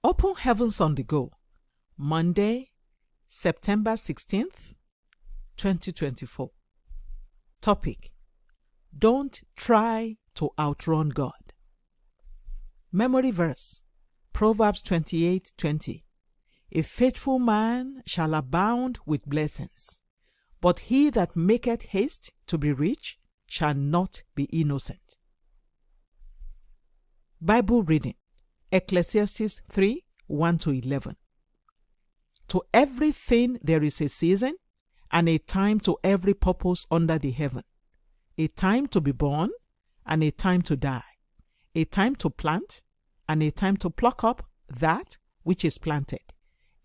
Open Heavens on the Go, Monday, September 16th, 2024. Topic: Don't try to outrun God. Memory verse: Proverbs 28:20. A faithful man shall abound with blessings, but he that maketh haste to be rich shall not be innocent. Bible reading: Ecclesiastes 3:1-11. To everything there is a season, and a time to every purpose under the heaven. A time to be born, and a time to die. A time to plant, and a time to pluck up that which is planted.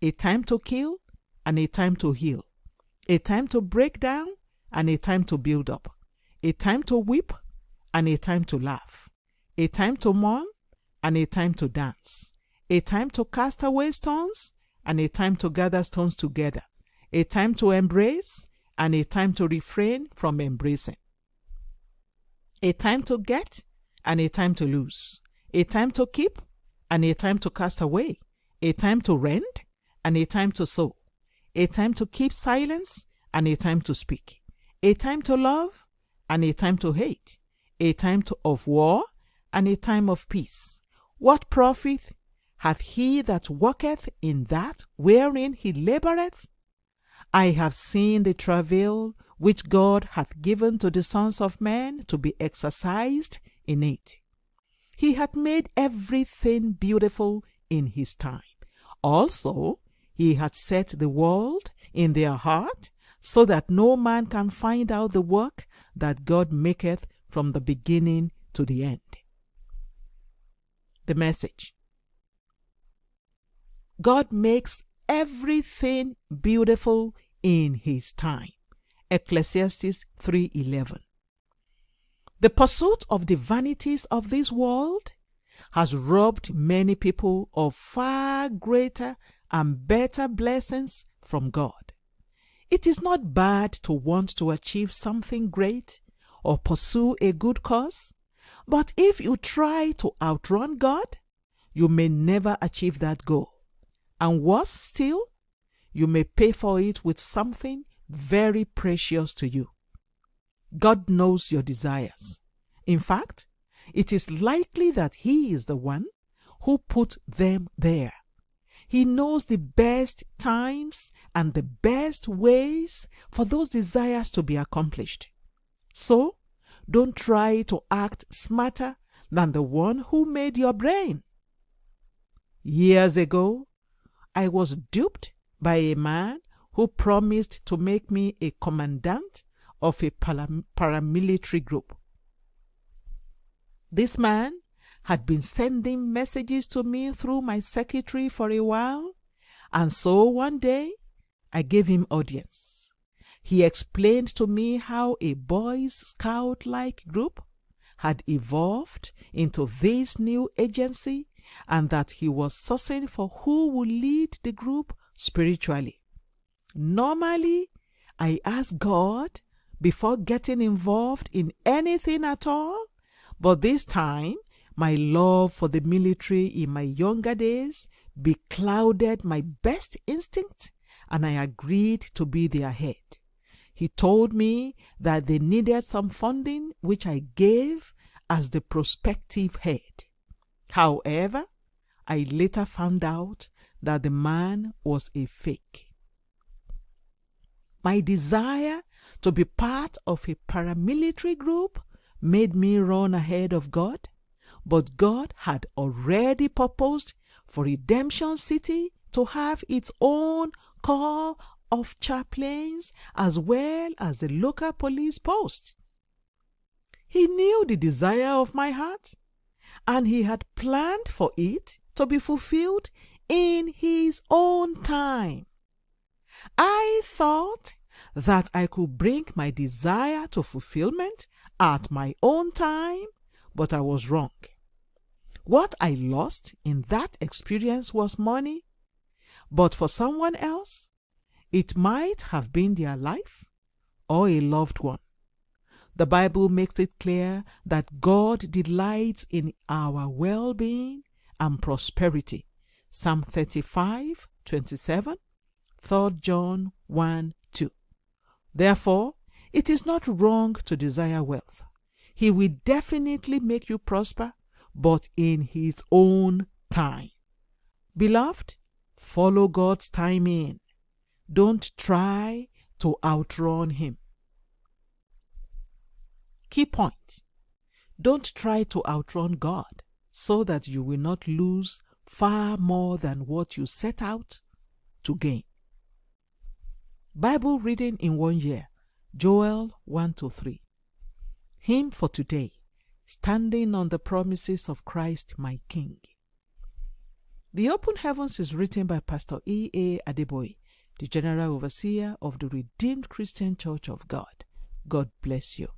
A time to kill, and a time to heal. A time to break down, and a time to build up. A time to weep, and a time to laugh. A time to mourn, and a time to dance. A time to cast away stones, and a time to gather stones together. A time to embrace, and a time to refrain from embracing. A time to get, and a time to lose. A time to keep, and a time to cast away. A time to rend, and a time to sow. A time to keep silence, and a time to speak. A time to love, and a time to hate. A time of war, and a time of peace. What profit hath he that worketh in that wherein he laboureth? I have seen the travail which God hath given to the sons of men to be exercised in it. He hath made everything beautiful in his time. Also, he hath set the world in their heart, so that no man can find out the work that God maketh from the beginning to the end. The message: God makes everything beautiful in his time. Ecclesiastes 3:11. The pursuit of the vanities of this world has robbed many people of far greater and better blessings from God. It is not bad to want to achieve something great or pursue a good cause, but if you try to outrun God, you may never achieve that goal. And worse still, you may pay for it with something very precious to you. God knows your desires. In fact, it is likely that He is the one who put them there. He knows the best times and the best ways for those desires to be accomplished. So, don't try to act smarter than the one who made your brain. Years ago, I was duped by a man who promised to make me a commandant of a paramilitary group. This man had been sending messages to me through my secretary for a while, and so one day I gave him audience. He explained to me how a Boy Scout-like group had evolved into this new agency, and that he was sourcing for who would lead the group spiritually. Normally, I ask God before getting involved in anything at all, but this time, my love for the military in my younger days beclouded my best instinct, and I agreed to be their head. He told me that they needed some funding, which I gave as the prospective head. However, I later found out that the man was a fake. My desire to be part of a paramilitary group made me run ahead of God, but God had already proposed for Redemption City to have its own corps of chaplains as well as the local police post. He knew the desire of my heart, and he had planned for it to be fulfilled in his own time. I thought that I could bring my desire to fulfillment at my own time, but I was wrong. What I lost in that experience was money, but for someone else, it might have been their life or a loved one. The Bible makes it clear that God delights in our well-being and prosperity. Psalm 35, 27, 3 John 1, 2. Therefore, it is not wrong to desire wealth. He will definitely make you prosper, but in His own time. Beloved, follow God's timing. Don't try to outrun Him. Key point: don't try to outrun God so that you will not lose far more than what you set out to gain. Bible reading in 1 year, Joel 1-3. Hymn for today: standing on the promises of Christ my King. The Open Heavens is written by PastorE.A. Adeboye, the General Overseer of the Redeemed Christian Church of God. God bless you.